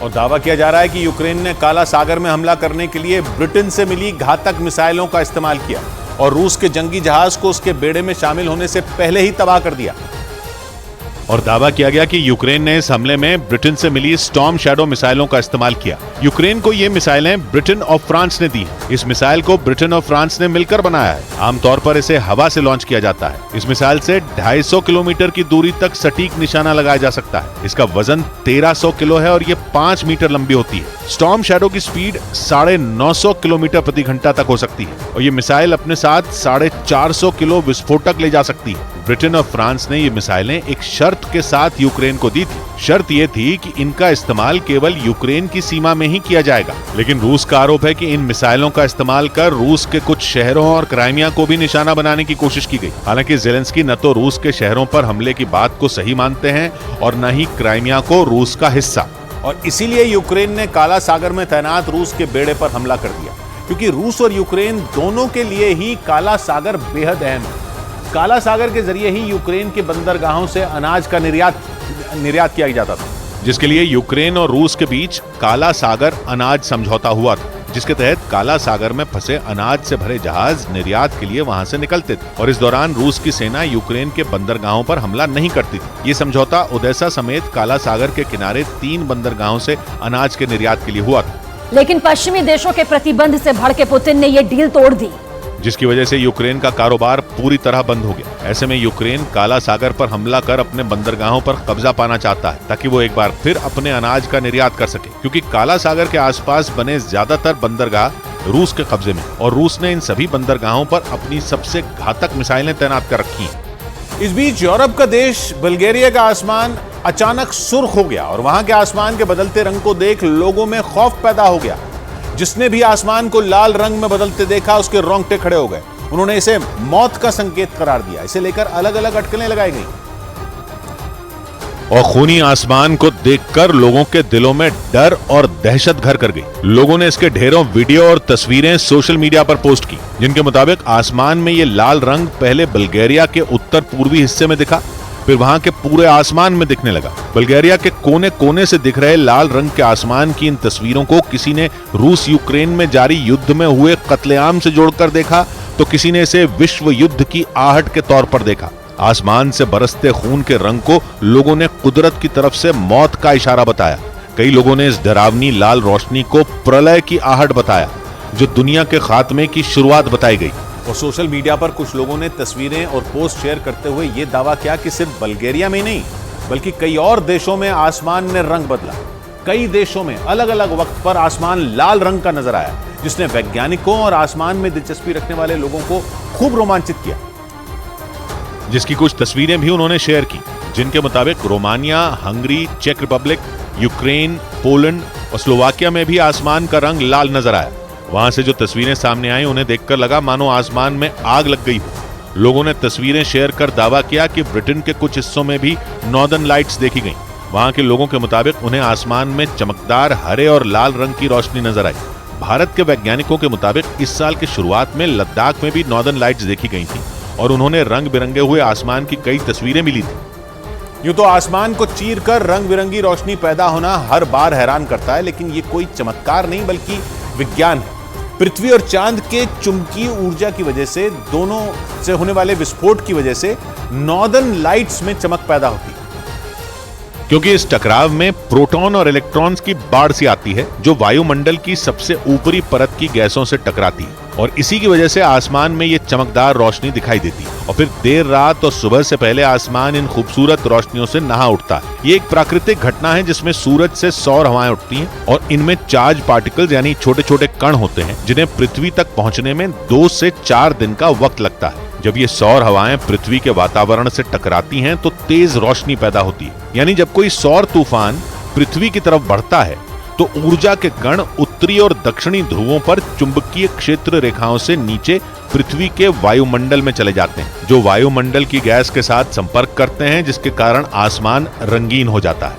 और दावा किया जा रहा है कि यूक्रेन ने काला सागर में हमला करने के लिए ब्रिटेन से मिली घातक मिसाइलों का इस्तेमाल किया और रूस के जंगी जहाज को उसके बेड़े में शामिल होने से पहले ही तबाह कर दिया। और दावा किया गया कि यूक्रेन ने इस हमले में ब्रिटेन से मिली स्टॉर्म शैडो मिसाइलों का इस्तेमाल किया। यूक्रेन को ये मिसाइलें ब्रिटेन और फ्रांस ने दी। इस मिसाइल को ब्रिटेन और फ्रांस ने मिलकर बनाया है। आमतौर पर इसे हवा से लॉन्च किया जाता है। इस मिसाइल से 250 किलोमीटर की दूरी तक सटीक निशाना लगाया जा सकता है। इसका वजन 1300 किलो है और ये 5 मीटर लंबी होती है। स्टॉर्म शैडो की स्पीड 950 किलोमीटर प्रति घंटा तक हो सकती है और ये मिसाइल अपने साथ 450 किलो विस्फोटक ले जा सकती है। ब्रिटेन और फ्रांस ने ये मिसाइलें एक शर्त के साथ यूक्रेन को दी थी। शर्त ये थी कि इनका इस्तेमाल केवल यूक्रेन की सीमा में ही किया जाएगा। लेकिन रूस का आरोप है कि इन मिसाइलों का इस्तेमाल कर रूस के कुछ शहरों और क्राइमिया को भी निशाना बनाने की कोशिश की गई। हालांकि जेलेंस्की न तो रूस के शहरों पर हमले की बात को सही मानते हैं और न ही क्राइमिया को रूस का हिस्सा। और इसीलिए यूक्रेन ने काला सागर में तैनात रूस के बेड़े पर हमला कर दिया, क्योंकि रूस और यूक्रेन दोनों के लिए ही काला सागर बेहद अहम है। काला सागर के जरिए ही यूक्रेन के बंदरगाहों से अनाज का निर्यात किया जाता था, जिसके लिए यूक्रेन और रूस के बीच काला सागर अनाज समझौता हुआ था, जिसके तहत काला सागर में फंसे अनाज से भरे जहाज निर्यात के लिए वहां से निकलते थे और इस दौरान रूस की सेना यूक्रेन के बंदरगाहों पर हमला नहीं करती थी। ये समझौता ओडेसा समेत काला सागर के किनारे 3 बंदरगाहों से अनाज के निर्यात के लिए हुआ था। लेकिन पश्चिमी देशों के प्रतिबंध से भड़के पुतिन ने ये डील तोड़ दी, जिसकी वजह से यूक्रेन का कारोबार पूरी तरह बंद हो गया। ऐसे में यूक्रेन काला सागर पर हमला कर अपने बंदरगाहों पर कब्जा पाना चाहता है, ताकि वो एक बार फिर अपने अनाज का निर्यात कर सके, क्योंकि काला सागर के आसपास बने ज्यादातर बंदरगाह रूस के कब्जे में और रूस ने इन सभी बंदरगाहों पर अपनी सबसे घातक मिसाइलें तैनात कर रखी हैं। इस बीच यूरोप का देश बल्गेरिया का आसमान अचानक सुर्ख हो गया और वहां के आसमान के बदलते रंग को देख लोगों में खौफ पैदा हो गया। जिसने भी आसमान को लाल रंग में बदलते देखा उसके रोंगटे खड़े हो गए। उन्होंने इसे मौत का संकेत करार दिया। इसे लेकर अलग अलग अटकलें लगाई गई और खूनी आसमान को देखकर लोगों के दिलों में डर और दहशत घर कर गई। लोगों ने इसके ढेरों वीडियो और तस्वीरें सोशल मीडिया पर पोस्ट की, जिनके मुताबिक आसमान में ये लाल रंग पहले बल्गेरिया के उत्तर पूर्वी हिस्से में दिखा, फिर वहां के पूरे आसमान में दिखने लगा। बल्गेरिया के कोने कोने से दिख रहे लाल रंग के आसमान की इन तस्वीरों को किसी ने रूस यूक्रेन में जारी युद्ध में हुए कत्लेआम से जोड़कर देखा, तो किसी ने इसे विश्व युद्ध की आहट के तौर पर देखा। आसमान से बरसते खून के रंग को लोगों ने कुदरत की तरफ से मौत का इशारा बताया। कई लोगों ने इस डरावनी लाल रोशनी को प्रलय की आहट बताया, जो दुनिया के खात्मे की शुरुआत बताई गई। और सोशल मीडिया पर कुछ लोगों ने तस्वीरें और पोस्ट शेयर करते हुए यह दावा किया कि सिर्फ बल्गेरिया में नहीं, बल्कि कई और देशों में आसमान ने रंग बदला। कई देशों में अलग अलग वक्त पर आसमान लाल रंग का नजर आया, जिसने वैज्ञानिकों और आसमान में दिलचस्पी रखने वाले लोगों को खूब रोमांचित किया। जिसकी कुछ तस्वीरें भी उन्होंने शेयर की, जिनके मुताबिक रोमानिया, हंगरी, चेक रिपब्लिक, यूक्रेन, पोलैंड और स्लोवाकिया में भी आसमान का रंग लाल नजर आया। वहां से जो तस्वीरें सामने आई उन्हें देखकर लगा मानो आसमान में आग लग गई हो। लोगों ने तस्वीरें शेयर कर दावा किया कि ब्रिटेन के कुछ हिस्सों में भी नॉर्दर्न लाइट्स देखी गईं। वहां के लोगों के मुताबिक उन्हें आसमान में चमकदार हरे और लाल रंग की रोशनी नजर आई। भारत के वैज्ञानिकों के मुताबिक इस साल की शुरुआत में लद्दाख में भी नॉर्दर्न लाइट्स देखी गई थी और उन्होंने रंग बिरंगे हुए आसमान की कई तस्वीरें मिली थी। यूं तो आसमान को चीर कर रंग बिरंगी रोशनी पैदा होना हर बार हैरान करता है, लेकिन ये कोई चमत्कार नहीं बल्कि विज्ञान है। पृथ्वी और चांद के चुंबकीय ऊर्जा की वजह से, दोनों से होने वाले विस्फोट की वजह से नॉर्दर्न लाइट्स में चमक पैदा होती है, क्योंकि इस टकराव में प्रोटॉन और इलेक्ट्रॉन्स की बाढ़ सी आती है, जो वायुमंडल की सबसे ऊपरी परत की गैसों से टकराती है और इसी की वजह से आसमान में ये चमकदार रोशनी दिखाई देती है और फिर देर रात और सुबह से पहले आसमान इन खूबसूरत रोशनियों से नहा उठता है। ये एक प्राकृतिक घटना है जिसमें सूरज से सौर हवाएं उठती हैं और इनमें चार्ज पार्टिकल्स यानी छोटे छोटे कण होते हैं, जिन्हें पृथ्वी तक पहुंचने में 2 से 4 दिन का वक्त लगता है। जब ये सौर हवाएं पृथ्वी के वातावरण से टकराती हैं तो तेज रोशनी पैदा होती है। यानी जब कोई सौर तूफान पृथ्वी की तरफ बढ़ता है तो ऊर्जा के कण उत्तरी और दक्षिणी ध्रुवों पर चुंबकीय क्षेत्र रेखाओं से नीचे पृथ्वी के वायुमंडल में चले जाते हैं, जो वायुमंडल की गैस के साथ संपर्क करते हैं, जिसके कारण आसमान रंगीन हो जाता है।